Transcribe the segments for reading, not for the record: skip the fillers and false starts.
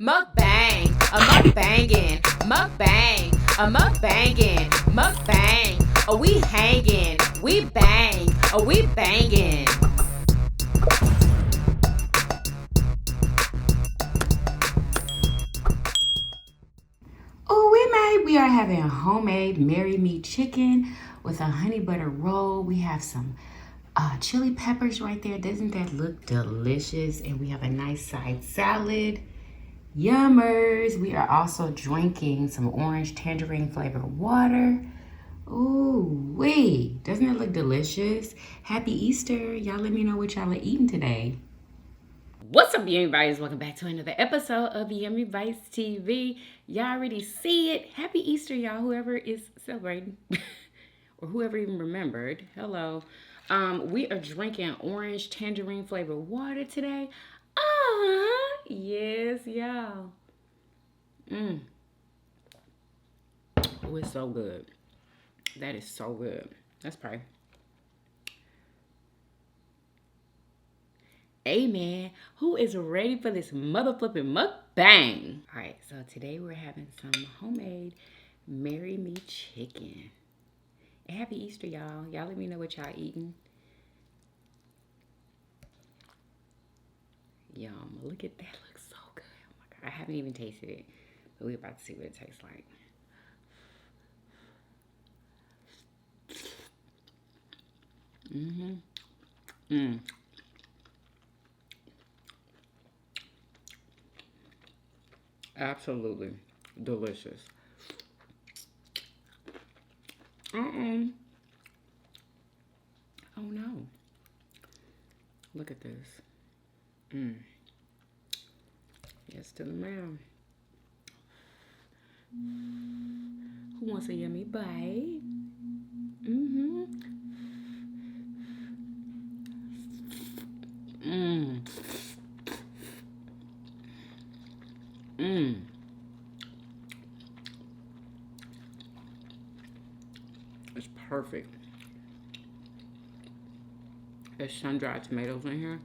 Mukbang, a mukbangin', mukbang, a mukbangin', mukbang. Oh, we hangin', we bang, oh, we bangin'. Oh, we are having a homemade Marry Me chicken with a honey butter roll. We have some chili peppers right there. Doesn't that look delicious? And we have a nice side salad. Yummers. We are also drinking some orange tangerine flavored water. Ooh, wait. Doesn't it look delicious? Happy Easter. Y'all let me know what y'all are eating today. What's up, Yummybitestv? Welcome back to another episode of Yummybitestv. Y'all already see it. Happy Easter, y'all. Whoever is celebrating or whoever even remembered. Hello. We are drinking orange tangerine flavored water today. Yes, y'all. Oh, it's so good. That is so good. Let's pray. Amen. Who is ready for this motherflipping mukbang? All right, so today we're having some homemade Marry Me chicken. And happy Easter, y'all. Y'all let me know what y'all eating. Yum. Look at that. Looks so good. Oh my God. I haven't even tasted it, but we're about to see what it tastes like. Absolutely delicious. Oh no. Look at this. Yes to the man. Who wants a yummy bite? It's perfect. There's sun-dried tomatoes in here.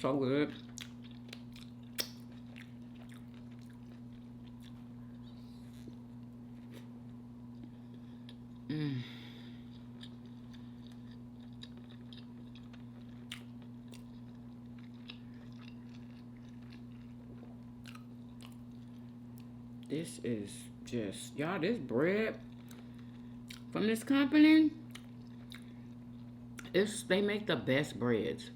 So good. This is just, y'all, this bread from this company, they make the best breads.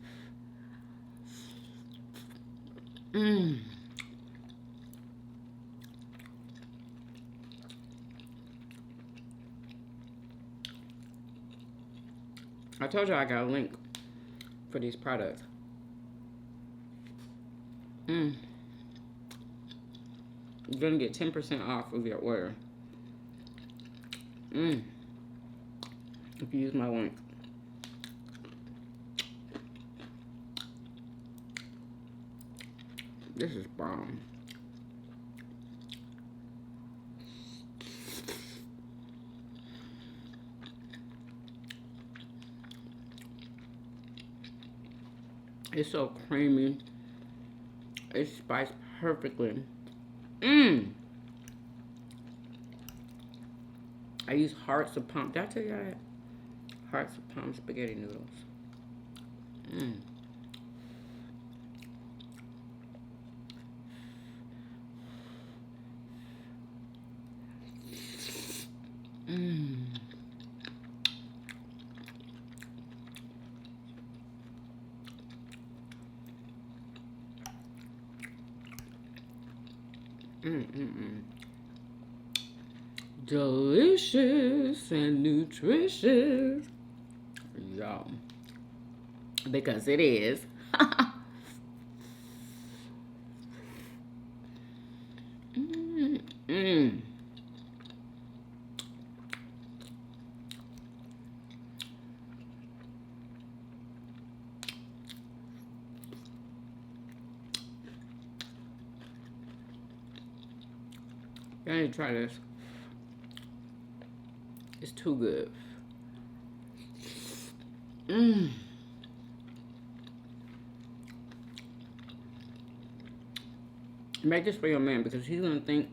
I told you I got a link for these products. You're gonna get 10% off of your order. If you use my link. This is bomb. It's so creamy. It's spiced perfectly. I use Hearts of Palm. Did I tell you that? Hearts of Palm spaghetti noodles. Delicious and nutritious. Y'all. Because it is. I need to try this. It's too good. Make this for your man because he's gonna think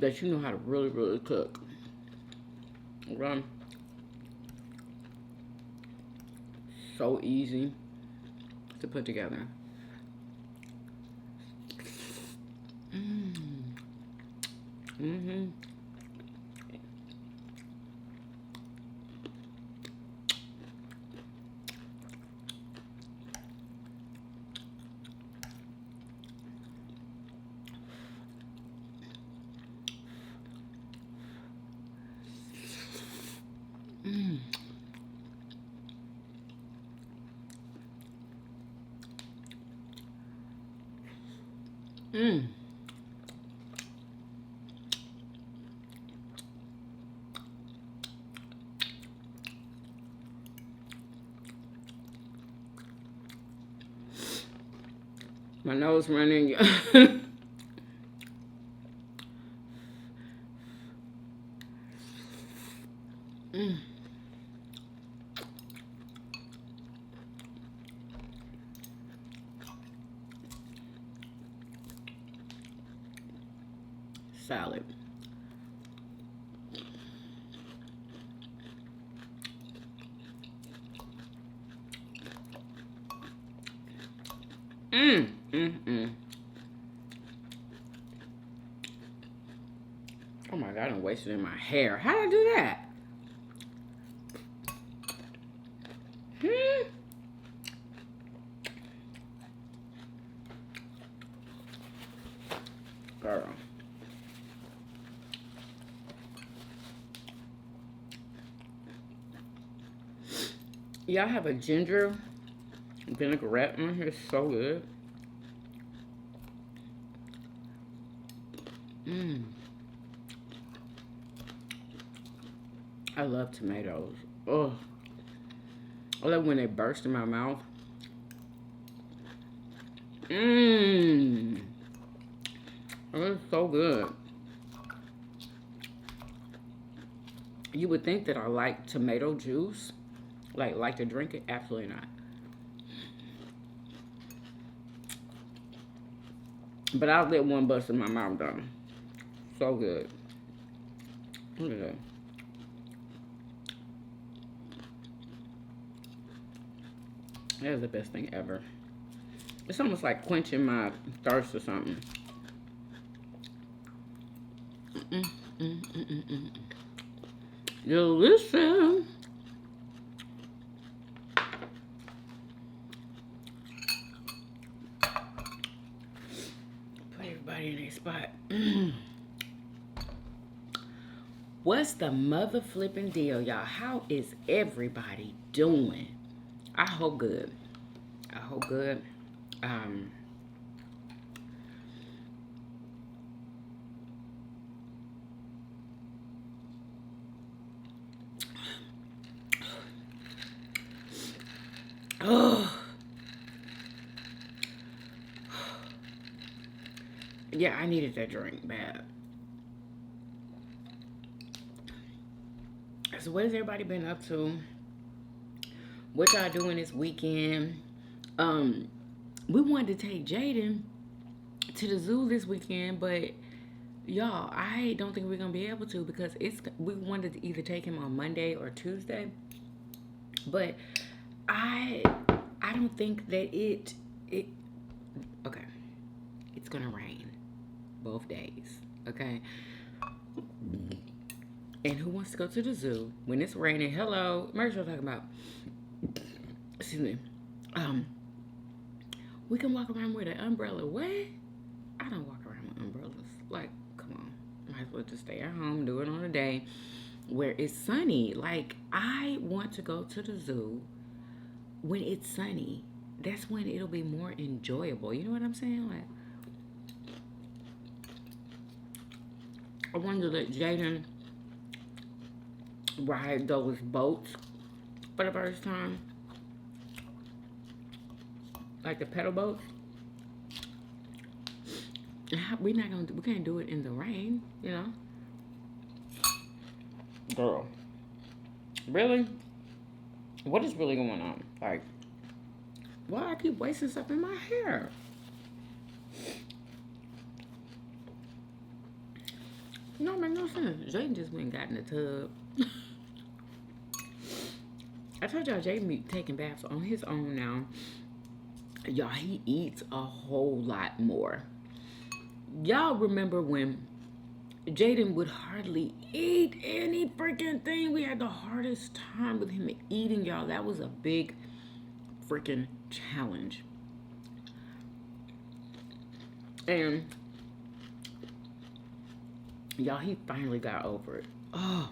that you know how to really, really cook. Okay? So easy to put together. Mm-hmm. My nose running. Salad. Oh my God, I wasted in my hair. How did I do that? Girl. Y'all have a ginger vinaigrette on here. It's so good. I love tomatoes. Oh, I love when they burst in my mouth. It's so good. You would think that I like tomato juice, like to drink it. Absolutely not. But I'll let one bust in my mouth though. So good. Look at that. That is the best thing ever. It's almost like quenching my thirst or something. Delicious. Put everybody in their spot. What's the mother flipping deal, y'all? How is everybody doing? I hope good. I hope good. Oh. Yeah, I needed that drink bad. So what has everybody been up to? What y'all doing this weekend? We wanted to take Jaden to the zoo this weekend, but y'all, I don't think we're gonna be able to because we wanted to either take him on Monday or Tuesday, but I don't think that it okay. It's gonna rain both days, okay? And who wants to go to the zoo when it's raining? Hello, Marshall talking about. Excuse me. We can walk around with an umbrella. What? I don't walk around with umbrellas. Like, come on. Might as well just stay at home, do it on a day where it's sunny. Like, I want to go to the zoo when it's sunny. That's when it'll be more enjoyable. You know what I'm saying? Like, I wanted to let Jaden ride those boats for the first time. Like the pedal boats. We can't do it in the rain, you know. Girl. Really? What is really going on? Like, why I keep wasting stuff in my hair? You know, it make no sense. Jaden just went and got in the tub. I told y'all Jaden be taking baths on his own now. Y'all, he eats a whole lot more. Y'all remember when Jaden would hardly eat any freaking thing? We had the hardest time with him eating, y'all. That was a big freaking challenge. And y'all, he finally got over it. Oh,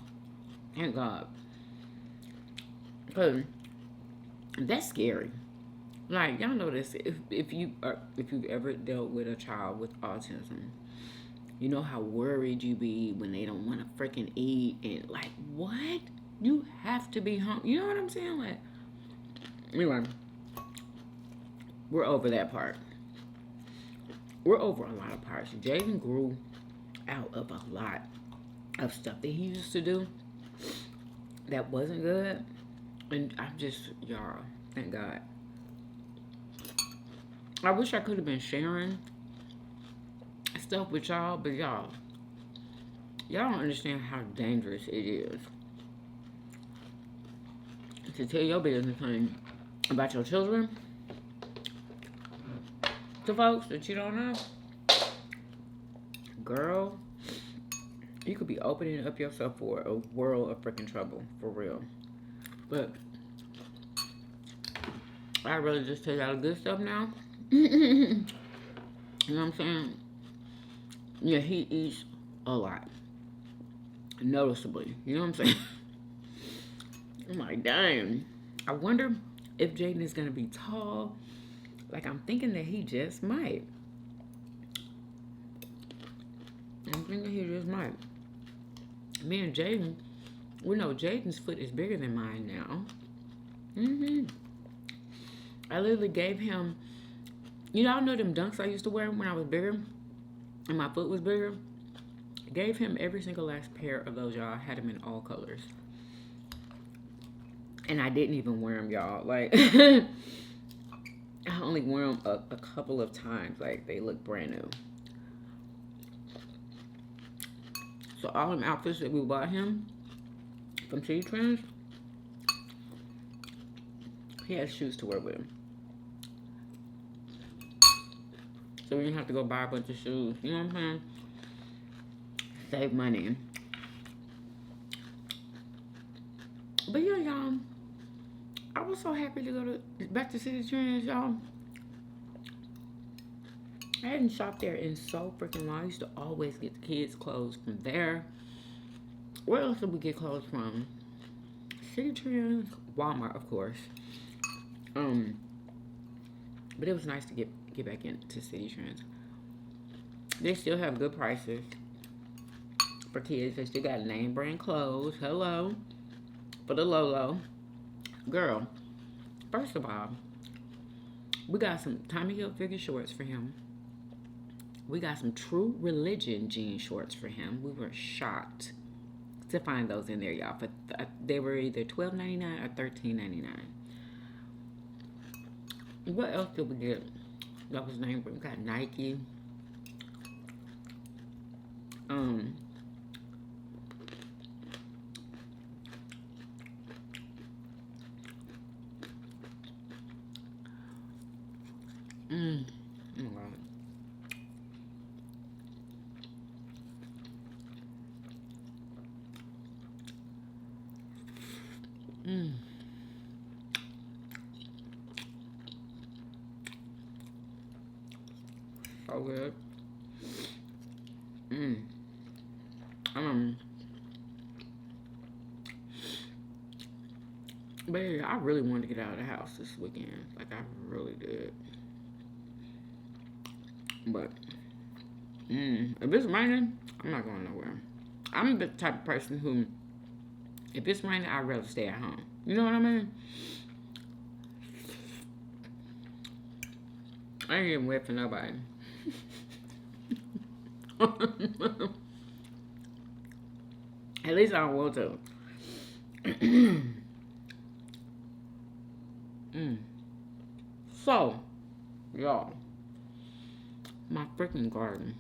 thank God. Because that's scary. Like, y'all know this. If you've ever dealt with a child with autism, you know how worried you be when they don't want to freaking eat, and like, what? You have to be hungry. You know what I'm saying? Like, anyway, we're over that part. We're over a lot of parts. Jaden grew out of a lot of stuff that he used to do that wasn't good. And I'm just, y'all, thank God. I wish I could have been sharing stuff with y'all, but y'all don't understand how dangerous it is to tell your business thing about your children to folks that you don't know. Girl, you could be opening up yourself for a world of freaking trouble, for real. But I'd rather just tell y'all the good stuff now. You know what I'm saying? Yeah, he eats a lot. Noticeably. You know what I'm saying? I'm like, dang. I wonder if Jaden is going to be tall. Like, I'm thinking that he just might. I'm thinking he just might. Me and Jaden, we know Jaden's foot is bigger than mine now. I literally gave him, you know them dunks I used to wear when I was bigger and my foot was bigger? I gave him every single last pair of those, y'all. I had them in all colors. And I didn't even wear them, y'all. Like, I only wore them a couple of times. Like, they look brand new. So all them outfits that we bought him from City Trends, he has shoes to wear with him. So we didn't have to go buy a bunch of shoes. You know what I'm saying? Save money. But yeah, y'all, I was so happy to go back to City Trends, y'all. I hadn't shopped there in so freaking long. I used to always get the kids' clothes from there. Where else did we get clothes from? City Trends, Walmart, of course. But it was nice to get back into City Trends. They still have good prices for kids. They still got name brand clothes. Hello. For the Lolo. Girl, first of all, we got some Tommy Hilfiger shorts for him. We got some True Religion jean shorts for him. We were shocked to find those in there, y'all. They were either $12.99 or $13.99. What else did we get? That was name brand. We got Nike. Oh my God. So good. But yeah, I really wanted to get out of the house this weekend. Like, I really did. But, if it's raining, I'm not going nowhere. I'm the type of person who, if it's raining, I'd rather stay at home. You know what I mean? I ain't getting wet for nobody. At least I don't want to. So, y'all, my freaking garden.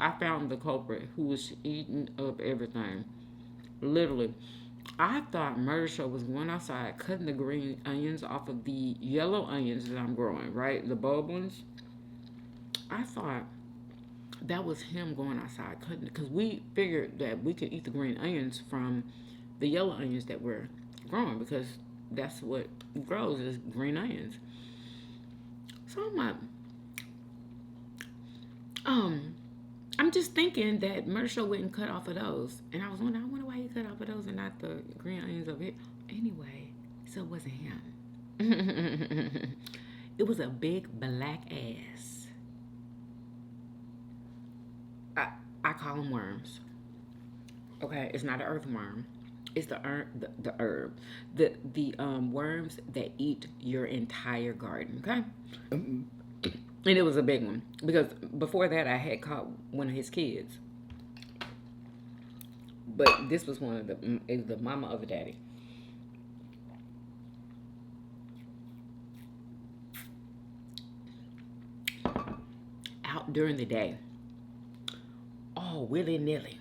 I found the culprit who was eating up everything. Literally. I thought Murder Show was going outside cutting the green onions off of the yellow onions that I'm growing, right? The bulb ones. I thought that was him going outside cutting it because we figured that we could eat the green onions from the yellow onions that we're growing because that's what grows is green onions. So I'm like, um, I'm just thinking that Murder Show wouldn't cut off of those, and I was wondering, I wonder why he cut off of those and not the green onions over here. Anyway, so it wasn't him. It was a big black ass. I, I call them worms. Okay, it's not an earthworm. It's the herb, the worms that eat your entire garden. Okay, and it was a big one because before that I had caught one of his kids, but this was one of the mama of the daddy. Out during the day, all willy nilly.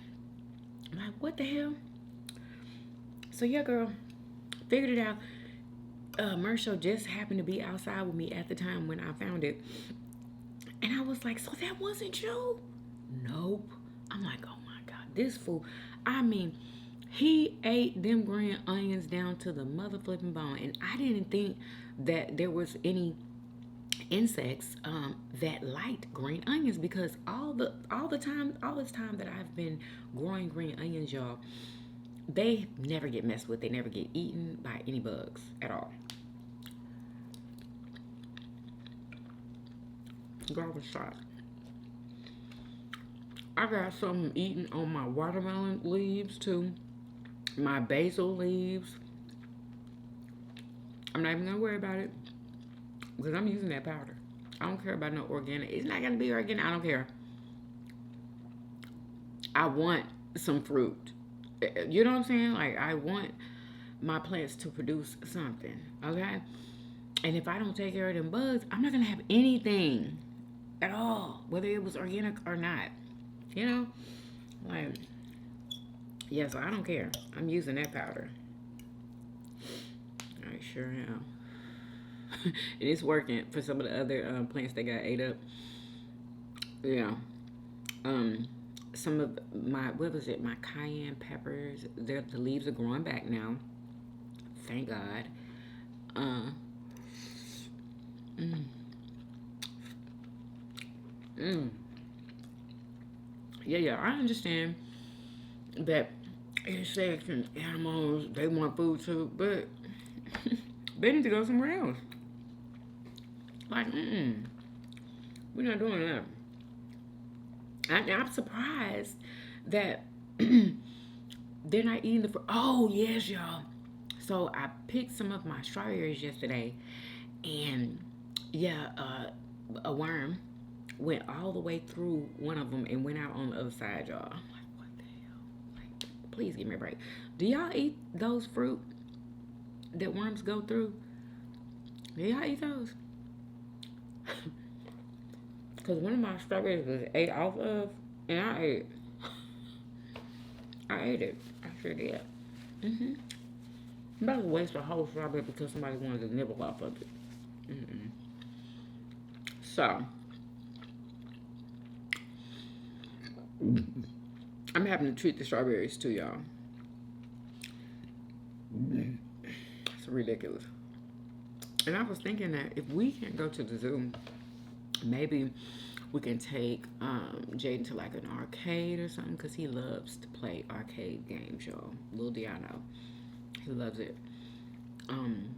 I'm like, what the hell? So yeah, girl, figured it out. Mersho just happened to be outside with me at the time when I found it. And I was like, so that wasn't you? Nope. I'm like, oh my God, this fool. I mean, he ate them green onions down to the mother flipping bone. And I didn't think that there was any insects that liked green onions because all this time that I've been growing green onions, y'all, they never get messed with. They never get eaten by any bugs at all. Garbage shot. I got some eating on my watermelon leaves too. My basil leaves. I'm not even gonna worry about it because I'm using that powder. I don't care about no organic. It's not gonna be organic. I don't care. I want some fruit. You know what I'm saying? Like I want my plants to produce something. Okay. And if I don't take care of them bugs, I'm not gonna have anything at all, whether it was organic or not. You know, like yeah. So I don't care. I'm using that powder. I sure am. And it's working for some of the other plants that got ate up. Yeah. Um, some of my what was it? My cayenne peppers. The leaves are growing back now. Thank God. Uh, mm, mm. Yeah, yeah. I understand that insects and animals they want food too, but they need to go somewhere else. Like, we're not doing that. I'm surprised that they're not eating the fruit. Oh, yes, y'all. So I picked some of my strawberries yesterday, and yeah, a worm went all the way through one of them and went out on the other side, y'all. I'm like, what the hell? Like, please give me a break. Do y'all eat those fruit that worms go through? Do y'all eat those? Because one of my strawberries was ate off of, and I ate it. I sure did. Mm-hmm. I'm about to waste a whole strawberry because somebody wanted to nibble off of it. Mm-mm. So, I'm having to treat the strawberries too, y'all. It's ridiculous. And I was thinking that if we can't go to the zoo, maybe we can take Jaden to like an arcade or something because he loves to play arcade games, y'all. Little do y'all know. He loves it. Um,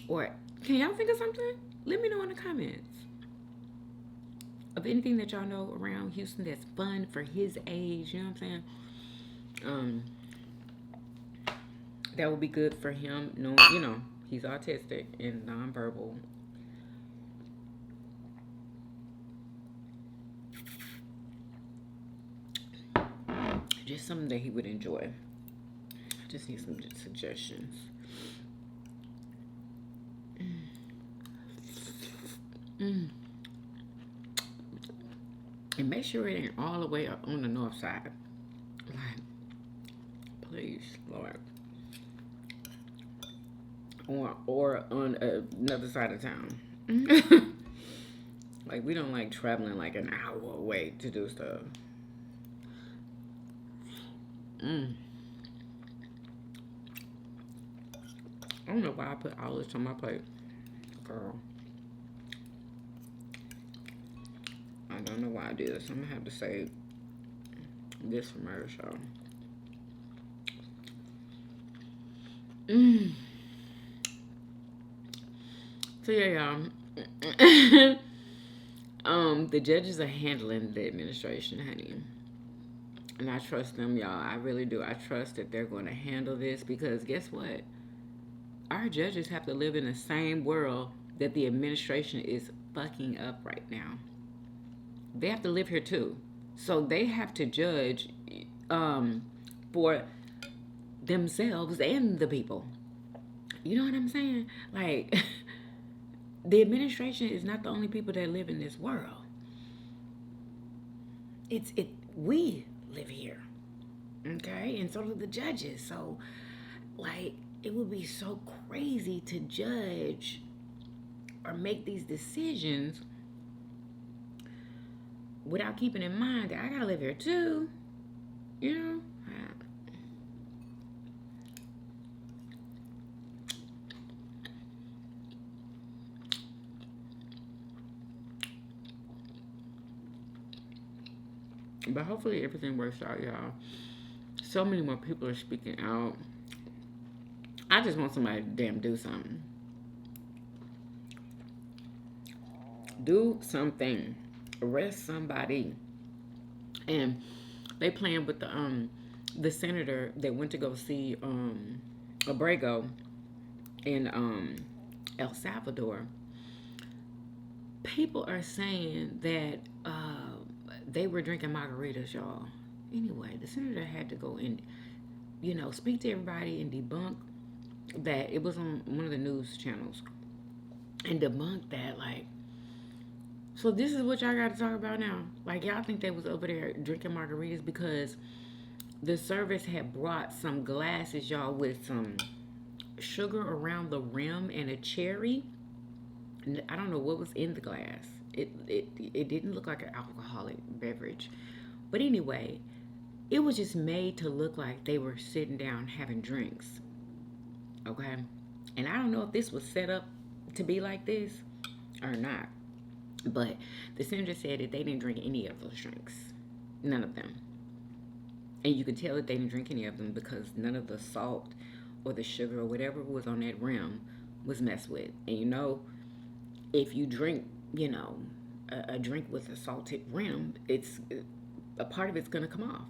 or can y'all think of something? Let me know in the comments of anything that y'all know around Houston that's fun for his age. You know what I'm saying? Um, that would be good for him. No, you know, he's autistic and nonverbal. Just something that he would enjoy. I just need some suggestions. Mm. And make sure it ain't all the way up on the north side. Like, please, Lord. Or on another side of town. Like, we don't like traveling like an hour away to do stuff. I don't know why I put all this on my plate. Girl. I don't know why I did this. I'm gonna have to save this for my show. So yeah, y'all. The judges are handling the administration, honey. And I trust them, y'all. I really do. I trust that they're going to handle this because guess what? Our judges have to live in the same world that the administration is fucking up right now. They have to live here too. So they have to judge for themselves and the people. You know what I'm saying? Like, the administration is not the only people that live in this world. We live here. Okay? And so do the judges. So, like, it would be so crazy to judge or make these decisions without keeping in mind that I gotta live here too. You know? But hopefully everything works out, y'all. So many more people are speaking out. I just want somebody to damn do something. Do something. Arrest somebody. And they playing with the senator that went to go see Abrego in El Salvador. People are saying that they were drinking margaritas, y'all. Anyway, the senator had to go and, speak to everybody and debunk that. It was on one of the news channels. And debunk that, like, so this is what y'all got to talk about now. Like, y'all think they was over there drinking margaritas because the service had brought some glasses, y'all, with some sugar around the rim and a cherry. I don't know what was in the glass. It didn't look like an alcoholic beverage. But anyway, it was just made to look like they were sitting down having drinks. Okay? And I don't know if this was set up to be like this or not. But the senator said that they didn't drink any of those drinks. None of them. And you could tell that they didn't drink any of them because none of the salt or the sugar or whatever was on that rim was messed with. And if you drink, a drink with a salted rim, it's a part of it's going to come off.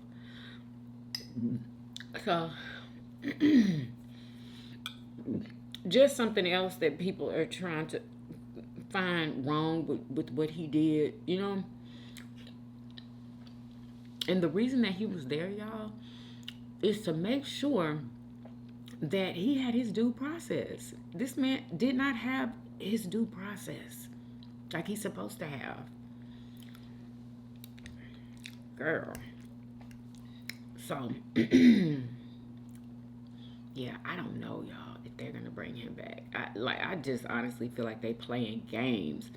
So, just something else that people are trying to find wrong with what he did, And the reason that he was there, y'all, is to make sure that he had his due process. This man did not have his due process like he's supposed to have. Girl. So, yeah, I don't know, y'all, if they're going to bring him back. I just honestly feel like they playing games.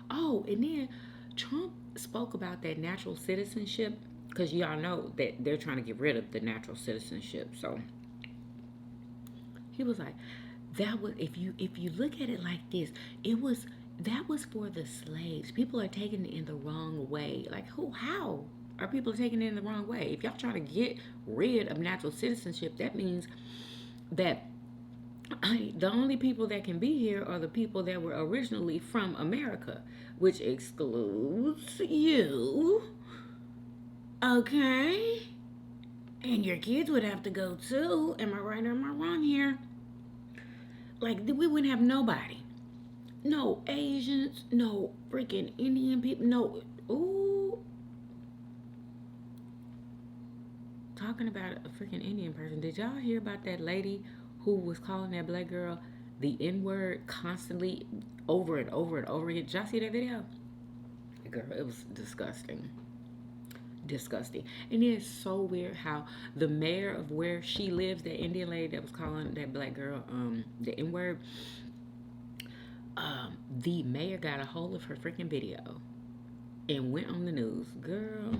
Oh, and then Trump spoke about that natural citizenship because y'all know that they're trying to get rid of the natural citizenship. So he was like, that was, if you look at it like this, that was for the slaves. People are taking it in the wrong way. Like, how are people taking it in the wrong way? If y'all trying to get rid of natural citizenship, that means that the only people that can be here are the people that were originally from America, which excludes you. Okay? And your kids would have to go too. Am I right or am I wrong here? Like, we wouldn't have nobody. No Asians, no freaking Indian people, no. Ooh. Talking about a freaking Indian person. Did y'all hear about that lady who was calling that black girl the N-word constantly over and over and over again? Did y'all see that video? Girl, it was disgusting. Disgusting. And it's so weird how the mayor of where she lives, that Indian lady that was calling that black girl the N-word, the mayor got a hold of her freaking video and went on the news. Girl,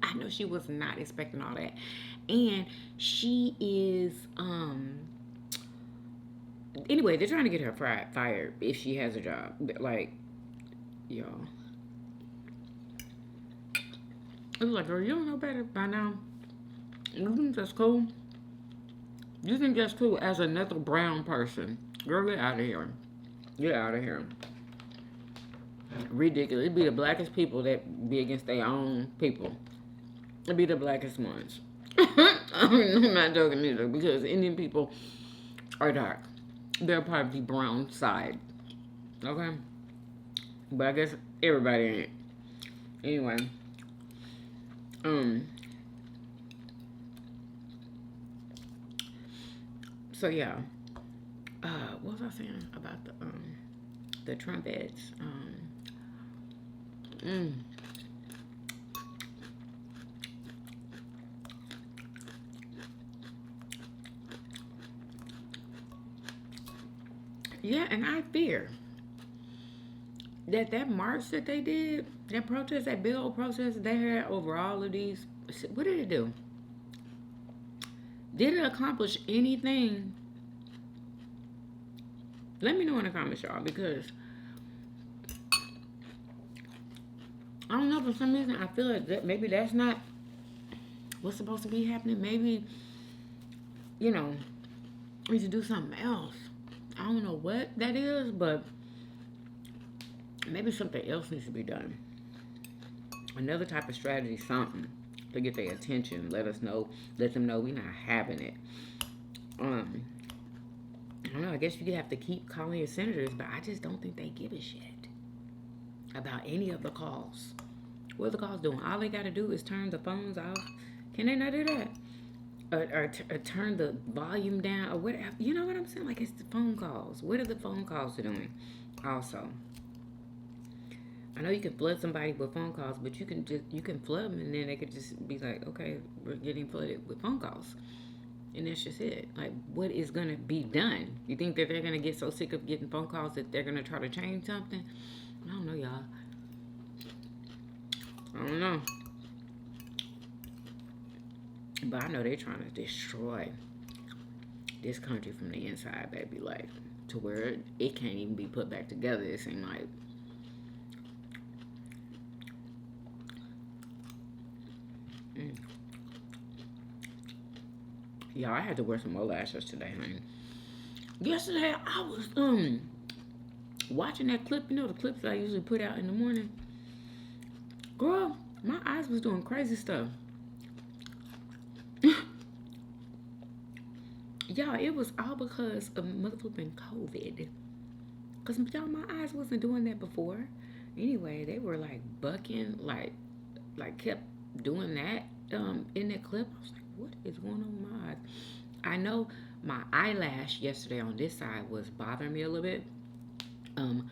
I know she was not expecting all that. And she is anyway, they're trying to get her fired if she has a job. Like, y'all. It was like, girl, you don't know better by now. You think that's cool? You think that's cool as another brown person? Girl, get out of here. Get out of here. Ridiculous. It'd be the blackest people that be against their own people. It'd be the blackest ones. I'm not joking either, because Indian people are dark. They're part of the brown side. Okay? But I guess everybody ain't. Anyway. So yeah. What was I saying about the trumpets? Yeah, and I fear that march that they did, that protest, that big old protest they had over all of these, what did it do? Did it accomplish anything? Let me know in the comments, y'all, because I don't know, for some reason I feel like that maybe that's not what's supposed to be happening. Maybe, you know, we should do something else. I don't know what that is, but maybe something else needs to be done. Another type of strategy, something to get their attention. Let them know we're not having it. I don't know, I guess you could have to keep calling your senators, but I just don't think they give a shit about any of the calls. What are the calls doing? All they got to do is turn the phones off. Can they not do that? Or turn the volume down, or whatever. You know what I'm saying? Like, it's the phone calls. What are the phone calls doing? Also, I know you can flood somebody with phone calls, but you can flood them, and then they could just be like, okay, we're getting flooded with phone calls, and that's just it. Like, what is gonna be done? You think that they're gonna get so sick of getting phone calls that they're gonna try to change something? I don't know, y'all. I don't know. But I know they're trying to destroy this country from the inside, baby. Like, to where it can't even be put back together, it seems like. Y'all, I had to wear some more lashes today, honey. Yesterday, I was watching that clip. You know the clips that I usually put out in the morning? Girl, my eyes was doing crazy stuff. Y'all, it was all because of motherfucking COVID. Because, y'all, my eyes wasn't doing that before. Anyway, they were, like, bucking, like kept doing that in that clip. I was like, what is going on with my eyes? I know my eyelash yesterday on this side was bothering me a little bit. And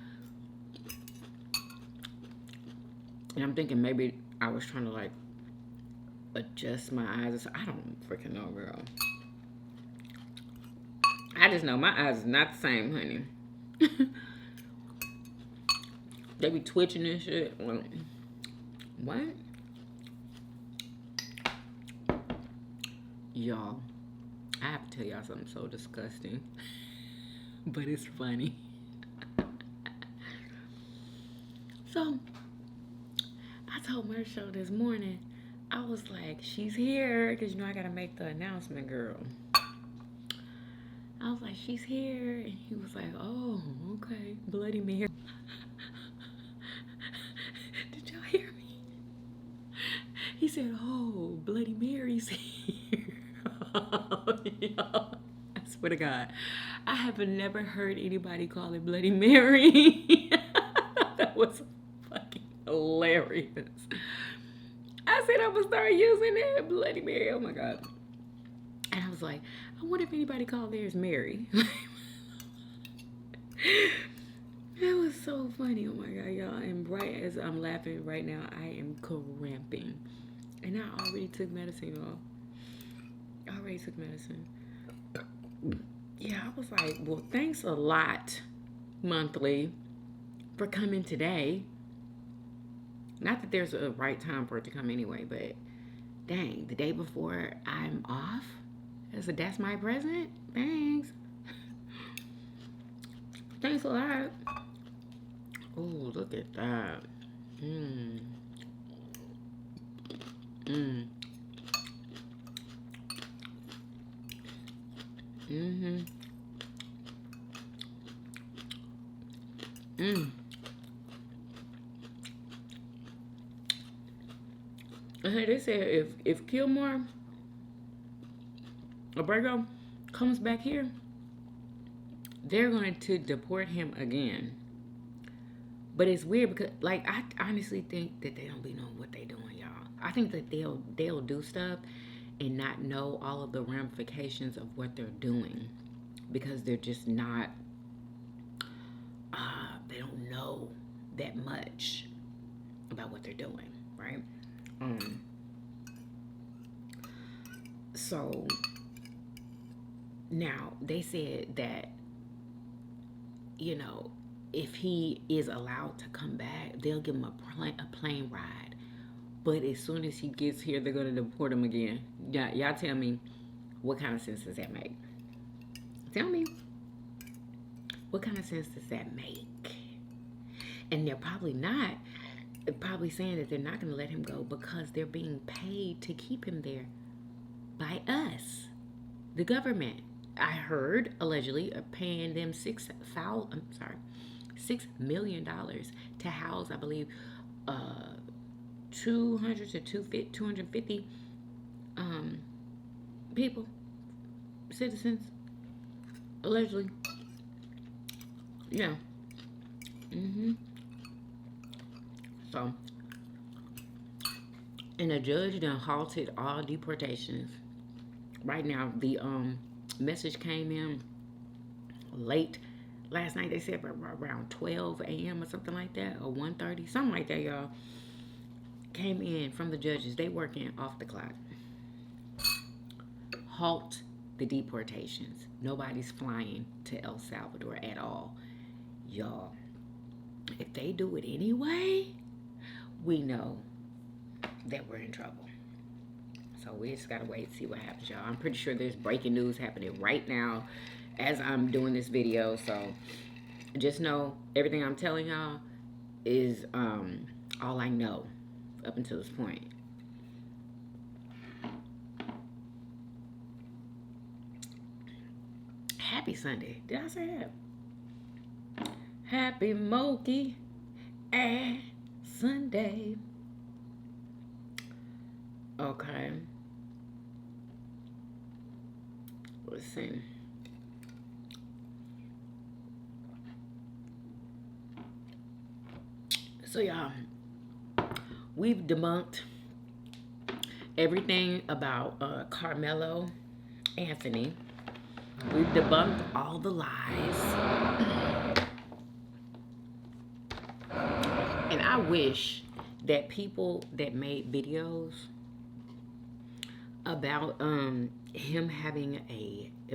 I'm thinking maybe I was trying to, like, adjust my eyes. I don't freaking know, girl. I just know my eyes is not the same, honey. They be twitching and shit. What? Y'all, I have to tell y'all something so disgusting. But it's funny. So, I told Marshall this morning, I was like, she's here. Because, you know, I got to make the announcement, girl. I was like, she's here. And he was like, oh, okay. Bloody Mary. Did y'all hear me? He said, oh, Bloody Mary's here. Y'all, I swear to God, I have never heard anybody call it Bloody Mary. That was fucking hilarious. I said I'm gonna start using it, Bloody Mary. Oh my God. And I was like, I wonder if anybody called theirs Mary. It was so funny. Oh my god, y'all. And right as I'm laughing right now, I am cramping. And I already took medicine, y'all. I already took medicine. Yeah, I was like, well, thanks a lot, monthly, for coming today. Not that there's a right time for it to come anyway, but dang, the day before I'm off, that's my present. Thanks. Thanks a lot. Oh, look at that. Mmm. Mmm. Mm-hmm. Mmm. They said if Kilmore Abrego comes back here, they're going to deport him again. But it's weird because, like, I honestly think that they don't be knowing what they doing, y'all. I think that they'll do stuff and not know all of the ramifications of what they're doing because they're just not. They don't know that much about what they're doing, right? So now they said that, you know, if he is allowed to come back, they'll give him a plane ride. But as soon as he gets here, they're going to deport him again. Y'all tell me, what kind of sense does that make? Tell me. What kind of sense does that make? And they're probably saying that they're not going to let him go because they're being paid to keep him there by us, the government. I heard allegedly are paying them $6 million to house, I believe, 200 to 250 people, citizens, allegedly. Yeah. So, and the judge done halted all deportations. Right now, the message came in late last night. They said around 12 a.m. or something like that, or 1:30, something like that, y'all. Came in from the judges. They working off the clock. Halt the deportations. Nobody's flying to El Salvador at all. Y'all, if they do it anyway, we know that we're in trouble. So we just gotta wait and see what happens, y'all. I'm pretty sure there's breaking news happening right now as I'm doing this video. So just know everything I'm telling y'all is all I know up until this point. Happy Sunday. Did I say that? Happy Moki and Sunday. Okay. Let's see. So y'all, we've debunked everything about Carmelo Anthony. We've debunked all the lies. And I wish that people that made videos about him having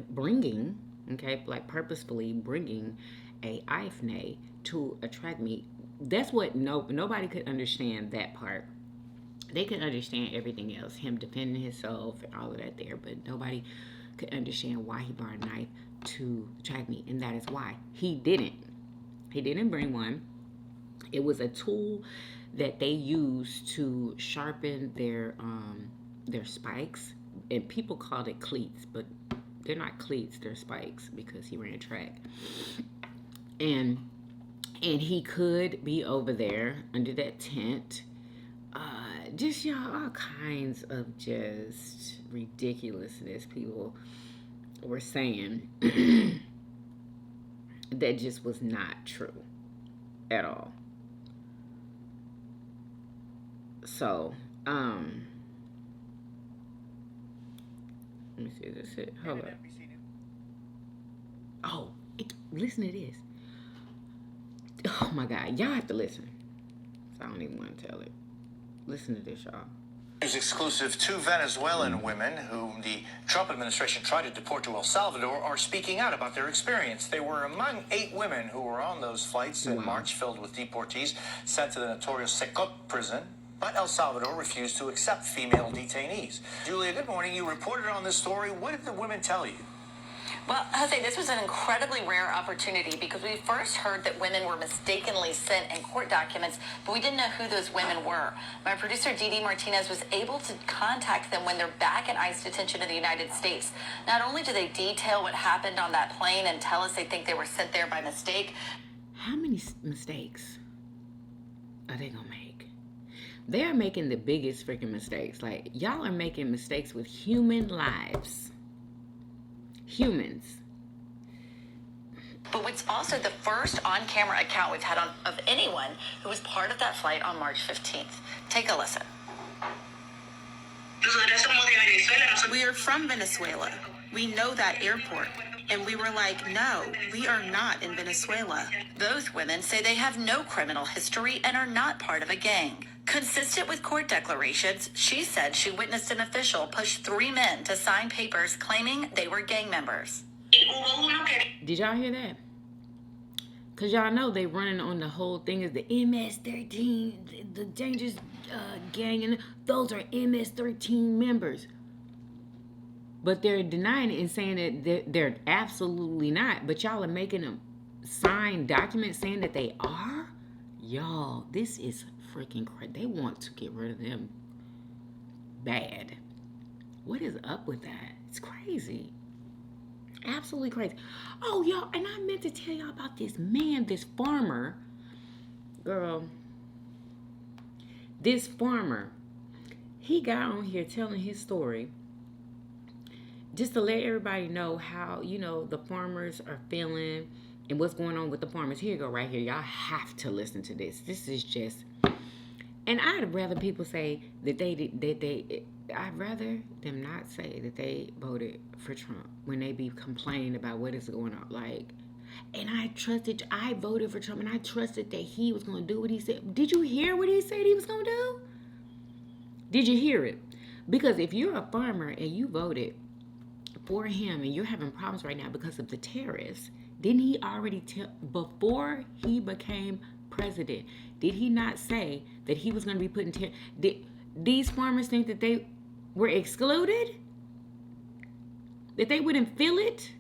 bringing, okay, like purposefully bringing a IFNA to attract me. That's what nobody could understand that part. They could understand everything else, him defending himself and all of that there, but nobody could understand why he brought a knife to attract me, and that is why he didn't bring one. It was a tool that they used to sharpen their spikes, and people called it cleats, but they're not cleats, they're spikes because he ran track. And he could be over there under that tent. Just, y'all, all kinds of just ridiculousness people were saying that just was not true at all. So, let me see, is this it? Hold up. Oh, listen to this. Oh my God, y'all have to listen. So I don't even want to tell it. Listen to this, y'all. News exclusive. Two Venezuelan women whom the Trump administration tried to deport to El Salvador are speaking out about their experience. They were among 8 women who were on those flights in March filled with deportees sent to the notorious Secot prison. But El Salvador refused to accept female detainees. Julia, good morning. You reported on this story. What did the women tell you? Well, Jose, this was an incredibly rare opportunity because we first heard that women were mistakenly sent in court documents, but we didn't know who those women were. My producer, Dee Martinez, was able to contact them when they're back in ICE detention in the United States. Not only do they detail what happened on that plane and tell us they think they were sent there by mistake. How many mistakes are they gonna make? They're making the biggest freaking mistakes. Like, y'all are making mistakes with human lives. Humans. But it's also the first on-camera account we've had of anyone who was part of that flight on March 15th. Take a listen. We are from Venezuela. We know that airport. And we were like, no, we are not in Venezuela. Those women say they have no criminal history and are not part of a gang. Consistent with court declarations, she said she witnessed an official push 3 men to sign papers claiming they were gang members. Did y'all hear that? Because y'all know they running on the whole thing is the MS-13, the dangerous gang, and those are MS-13 members. But they're denying it and saying that they're absolutely not. But y'all are making them sign documents saying that they are? Y'all, this is freaking crazy. They want to get rid of them bad. What is up with that? It's crazy. Absolutely crazy. Oh, y'all, and I meant to tell y'all about this man, this farmer. Girl, this farmer, he got on here telling his story just to let everybody know how, you know, the farmers are feeling and what's going on with the farmers. Here you go, right here. Y'all have to listen to this. This is just, and I'd rather people say that I'd rather them not say that they voted for Trump when they be complaining about what is going on. Like, and I voted for Trump and I trusted that he was going to do what he said. Did you hear what he said he was going to do? Did you hear it? Because if you're a farmer and you voted for him and you're having problems right now because of the tariffs, didn't he already tell, before he became president, did he not say that he was going to be put in tariffs? Did these farmers think that they were excluded? That they wouldn't feel it?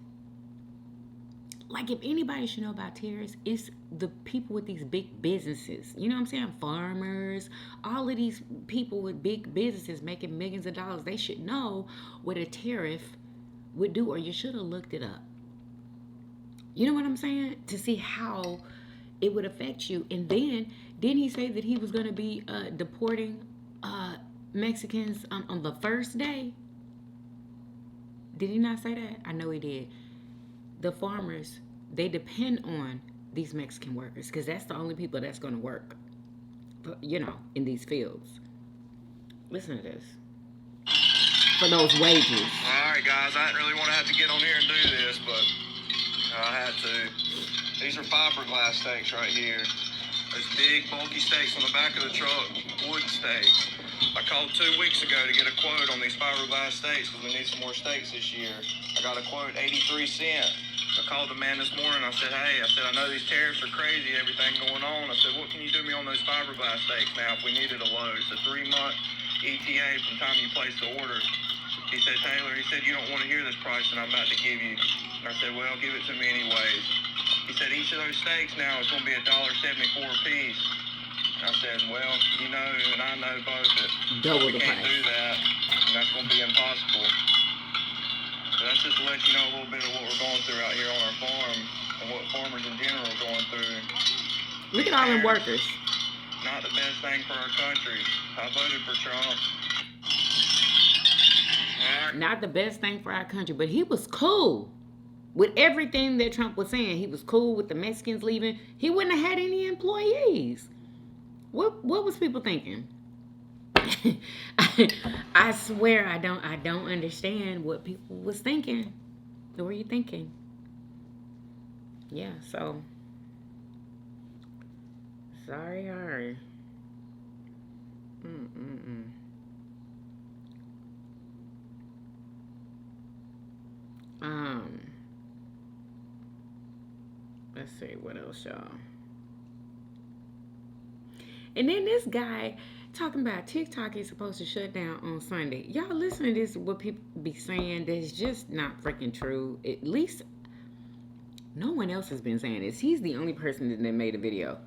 Like, if anybody should know about tariffs, it's the people with these big businesses. You know what I'm saying? Farmers, all of these people with big businesses making millions of dollars. They should know what a tariff would do, or you should have looked it up. You know what I'm saying? To see how it would affect you. And then, didn't he say that he was going to be deporting Mexicans on the first day? Did he not say that? I know he did. The farmers, they depend on these Mexican workers because that's the only people that's going to work, you know, in these fields. Listen to this. For those wages. All right, guys, I didn't really want to have to get on here and do this, but I had to. These are fiberglass steaks right here. Those big, bulky steaks on the back of the truck, wood steaks. I called 2 weeks ago to get a quote on these fiberglass steaks because we need some more steaks this year. I got a quote, 83 cents. I called the man this morning. I said, hey, I know these tariffs are crazy, everything going on. I said, what can you do me on those fiberglass steaks now if we needed a load? It's a 3-month ETA from the time you place the order. He said, Taylor, he said, you don't want to hear this price that I'm about to give you. And I said, well, give it to me anyways. He said, each of those steaks now is going to be $1.74 a piece. I said, well, you know, and I know both that we can't do that, and that's going to be impossible. So that's just to let you know a little bit of what we're going through out here on our farm and what farmers in general are going through. Look at all them workers. Not the best thing for our country. I voted for Trump. Not the best thing for our country, but he was cool with everything that Trump was saying. He was cool with the Mexicans leaving. He wouldn't have had any employees. What was people thinking? I swear I don't understand what people was thinking. What were you thinking? Yeah, so Sorry, Ari. Let's see what else, y'all. And then this guy talking about TikTok is supposed to shut down on Sunday. Y'all listen to this, what people be saying that's just not freaking true. At least no one else has been saying this. He's the only person that made a video.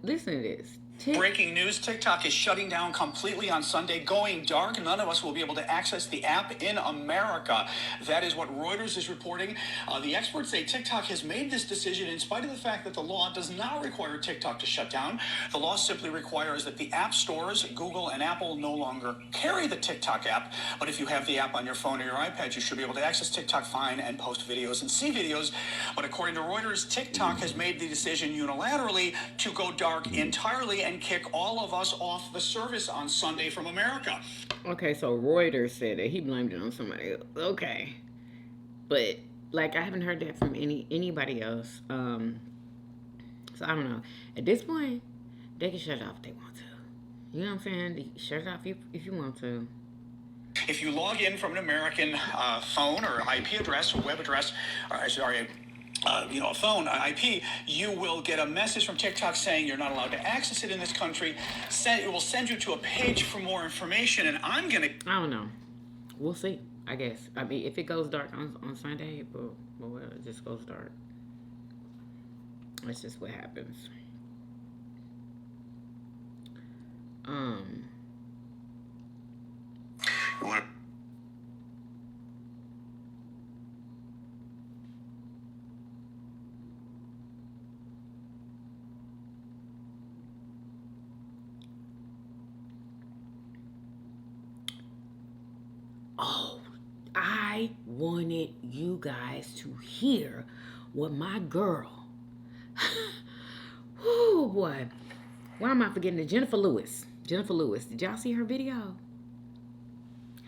Listen to this. Breaking news, TikTok is shutting down completely on Sunday, going dark. None of us will be able to access the app in America. That is what Reuters is reporting. The experts say TikTok has made this decision in spite of the fact that the law does not require TikTok to shut down. The law simply requires that the app stores, Google and Apple, no longer carry the TikTok app. But if you have the app on your phone or your iPad, you should be able to access TikTok fine and post videos and see videos. But according to Reuters, TikTok has made the decision unilaterally to go dark entirely and kick all of us off the service on Sunday from America. Okay, so Reuters said that he blamed it on somebody else. Okay. But, like, I haven't heard that from anybody else. So, I don't know. At this point, they can shut it off if they want to. You know what I'm saying? Shut it off if you want to. If you log in from an American phone or IP address or web address, or sorry, a phone, IP, you will get a message from TikTok saying you're not allowed to access it in this country. It will send you to a page for more information, and I don't know. We'll see, I guess. I mean, if it goes dark on Sunday, well, it just goes dark. That's just what happens. Oh, I wanted you guys to hear what my girl, oh boy, why am I forgetting it? Jennifer Lewis. Did y'all see her video?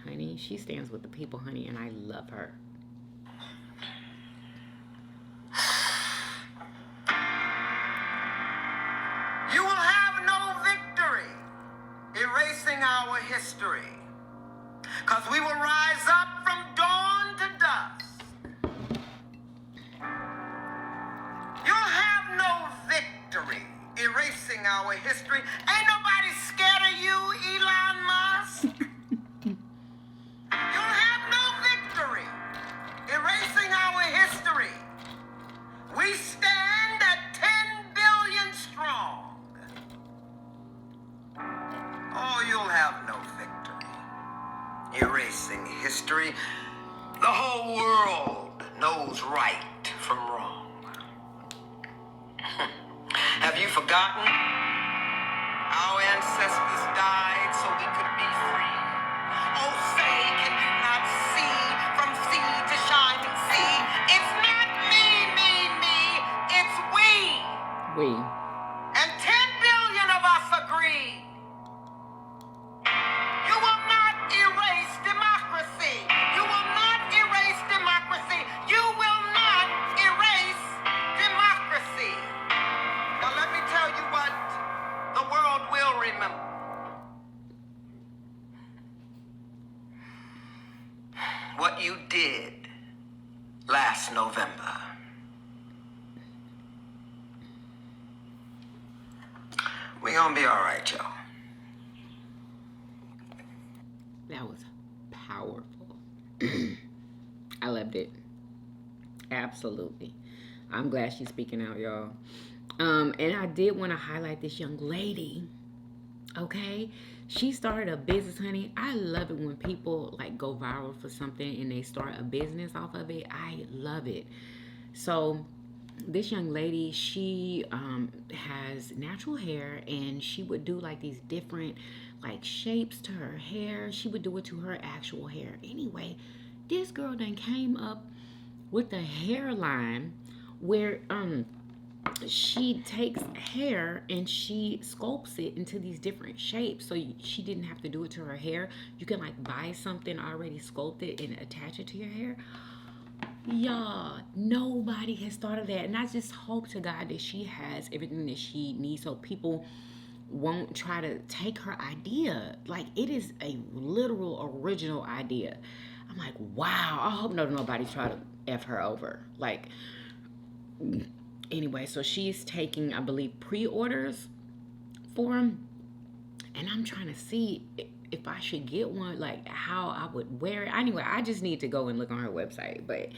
Honey, she stands with the people, honey, and I love her. You will have no victory erasing our history. Because we will rise up from dawn to dusk. You'll have no victory erasing our history. Ain't nobody scared of you, Elon Musk. You'll have no victory erasing our history. We stand at 10 billion strong. Oh, you'll have no victory erasing history. The whole world knows right from wrong. Have you forgotten? Our ancestors died so we could be free. Oh, say, can you not see from sea to shining sea? It's not me, it's we. We. And 10 billion of us agree. You will not erase democracy. You will not erase democracy. You will not erase democracy. Now let me tell you what the world will remember. What you did last November. We're gonna be all right, y'all. That was powerful. I loved it. Absolutely. I'm glad she's speaking out, y'all. And I did want to highlight this young lady. Okay? She started a business, honey. I love it when people like go viral for something and they start a business off of it. I love it. So this young lady, she has natural hair, and she would do like these different like shapes to her hair. She would do it to her actual hair. Anyway, this girl then came up with a hairline where she takes hair and she sculpts it into these different shapes. So she didn't have to do it to her hair. You can like buy something already sculpted and attach it to your hair. Y'all, nobody has thought of that. And I just hope to God that she has everything that she needs so people won't try to take her idea. Like, it is a literal original idea. I'm like, wow. I hope nobody try to F her over. Like, anyway, so she's taking, I believe, pre-orders for them. And I'm trying to see if I should get one, like how I would wear it. Anyway, I just need to go and look on her website. But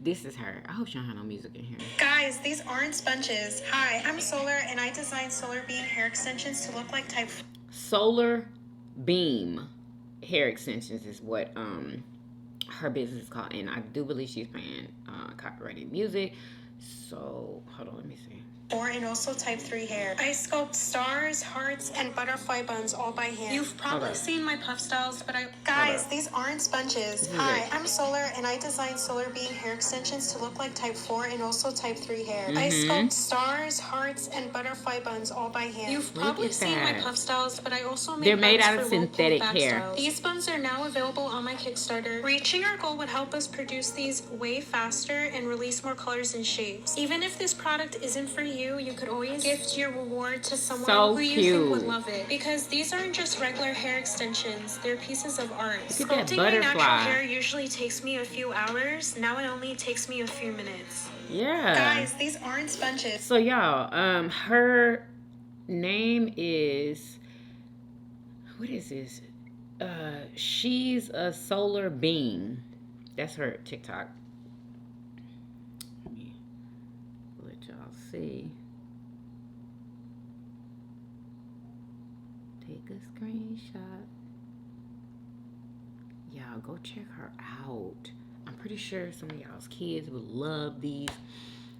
this is her. I hope she don't have no music in here. Guys, these aren't sponges. Hi, I'm Solar, and I designed Solar Beam hair extensions to look like type... Solar Beam hair extensions is what her business is called. And I do believe she's paying copyrighted music. So, hold on, let me see. And also type 3 hair. I sculpt stars, hearts, and butterfly buns all by hand. You've probably seen my puff styles, but Guys, these aren't sponges. Hi, I'm Solar, and I designed Solar Beam hair extensions to look like type 4 and also type 3 hair. I sculpt stars, hearts, and butterfly buns all by hand. You've probably seen my puff styles, but I also make They're made out of buns for synthetic low-pull hair. back styles. These buns are now available on my Kickstarter. Reaching our goal would help us produce these way faster and release more colors and shapes. Even if this product isn't for you, you could always gift your reward to someone who you think would love it. Because these aren't just regular hair extensions, they're pieces of art. Sculpting my natural hair usually takes me a few hours. Now it only takes me a few minutes. Yeah. Guys, these aren't sponges. So y'all, her name is, what is this? She's a Solar Beam. That's her TikTok. Let me let y'all see. Take a screenshot. Y'all go check her out. I'm pretty sure some of y'all's kids would love these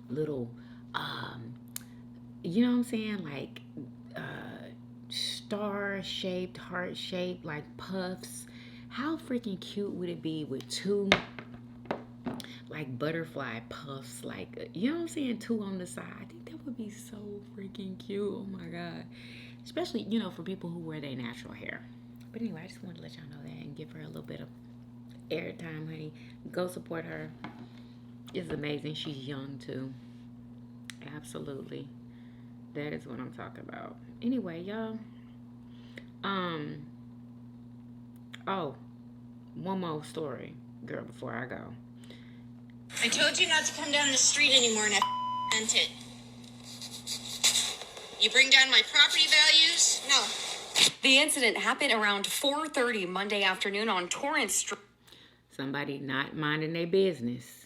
little, you know what I'm saying? Like, star-shaped, heart-shaped, like puffs. How freaking cute would it be with two, like, butterfly puffs? Like, you know what I'm saying? Two on the side. I think that would be so freaking cute. Oh, my God. Especially, you know, for people who wear their natural hair. But anyway, I just wanted to let y'all know that and give her a little bit of airtime, honey. Go support her. It's amazing. She's young, too. Absolutely. That is what I'm talking about. Anyway, y'all. Oh, one more story, girl, before I go. I told you not to come down the street anymore, and I meant it. You bring down my property values? No. The incident happened around 4:30 Monday afternoon on Torrance Street. Somebody not minding their business.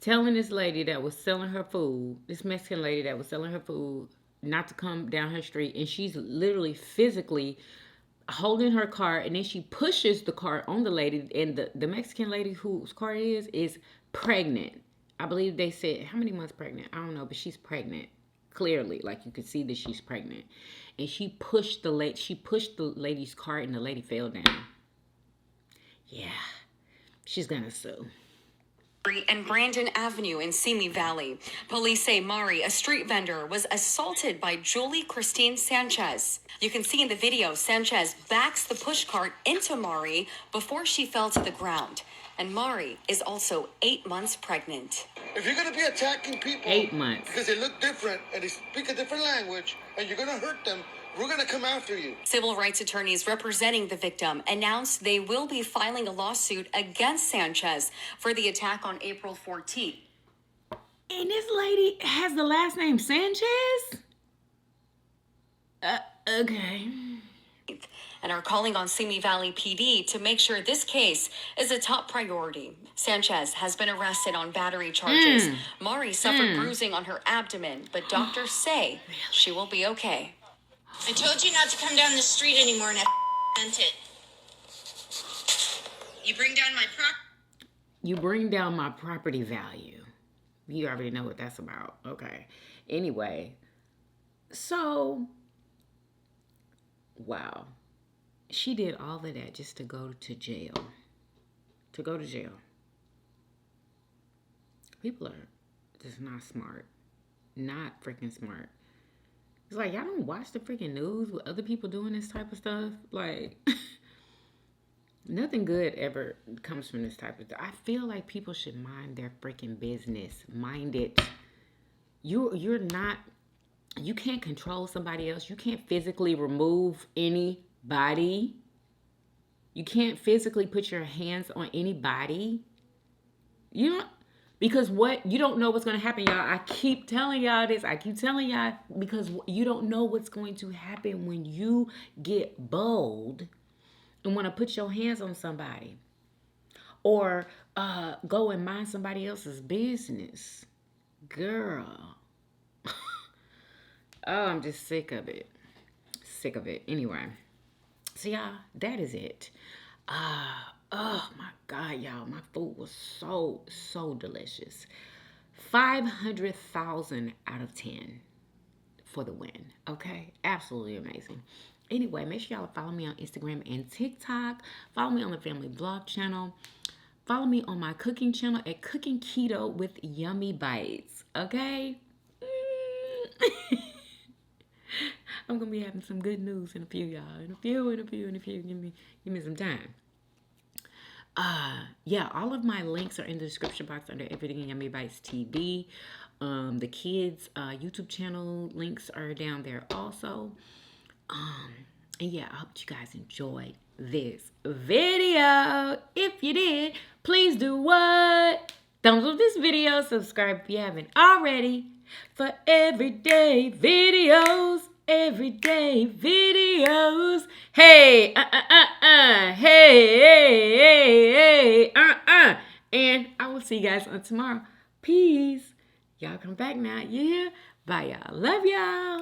Telling this lady that was selling her food, this Mexican lady that was selling her food, not to come down her street. And she's literally physically holding her cart. And then she pushes the cart on the lady. And the Mexican lady whose cart is pregnant. I believe they said, how many months pregnant? I don't know, but she's pregnant. Clearly, like you could see that she's pregnant. And she pushed the lady's cart and the lady fell down. Yeah, she's gonna sue. And Brandon Avenue in Simi Valley. Police say Mari, a street vendor, was assaulted by Julie Christine Sanchez. You can see in the video, Sanchez backs the push cart into Mari before she fell to the ground. And Mari is also 8 months pregnant. If you're going to be attacking people 8 months because they look different and they speak a different language and you're going to hurt them, we're going to come after you. Civil rights attorneys representing the victim announced they will be filing a lawsuit against Sanchez for the attack on April 14th. And this lady has the last name Sanchez? Okay. And are calling on Simi Valley PD to make sure this case is a top priority. Sanchez has been arrested on battery charges. Mari suffered bruising on her abdomen, but doctors say she will be okay. I told you not to come down the street anymore, and I meant it. You bring down my property value. You already know what that's about. Okay. Anyway, so, wow. She did all of that just to go to jail. To go to jail. People are just not smart. Not freaking smart. It's like, y'all don't watch the freaking news with other people doing this type of stuff? Like, Nothing good ever comes from this type of stuff. I feel like people should mind their freaking business. Mind it. You're not, you can't control somebody else. You can't physically remove anybody. You can't physically put your hands on anybody. You don't, because what, you don't know what's going to happen, y'all. I keep telling y'all this. I keep telling y'all because you don't know what's going to happen when you get bold and want to put your hands on somebody or go and mind somebody else's business. Girl. Oh, I'm just sick of it. Sick of it. Anyway. So, y'all, that is it. Oh, my God, y'all. My food was so delicious. 500,000 out of 10 for the win. Okay? Absolutely amazing. Anyway, make sure y'all follow me on Instagram and TikTok. Follow me on the Family Blog channel. Follow me on my cooking channel at Cooking Keto with Yummy Bites. Okay? I'm gonna be having some good news in a few, y'all. In a few. Give me some time. Yeah, all of my links are in the description box under everything in Yummybitestv. The kids' YouTube channel links are down there also. And yeah, I hope you guys enjoyed this video. If you did, please do what? Thumbs up this video, subscribe if you haven't already for everyday videos. Hey, hey, and I will see you guys on tomorrow. Peace. Y'all come back now. Yeah. Bye, y'all. Love y'all.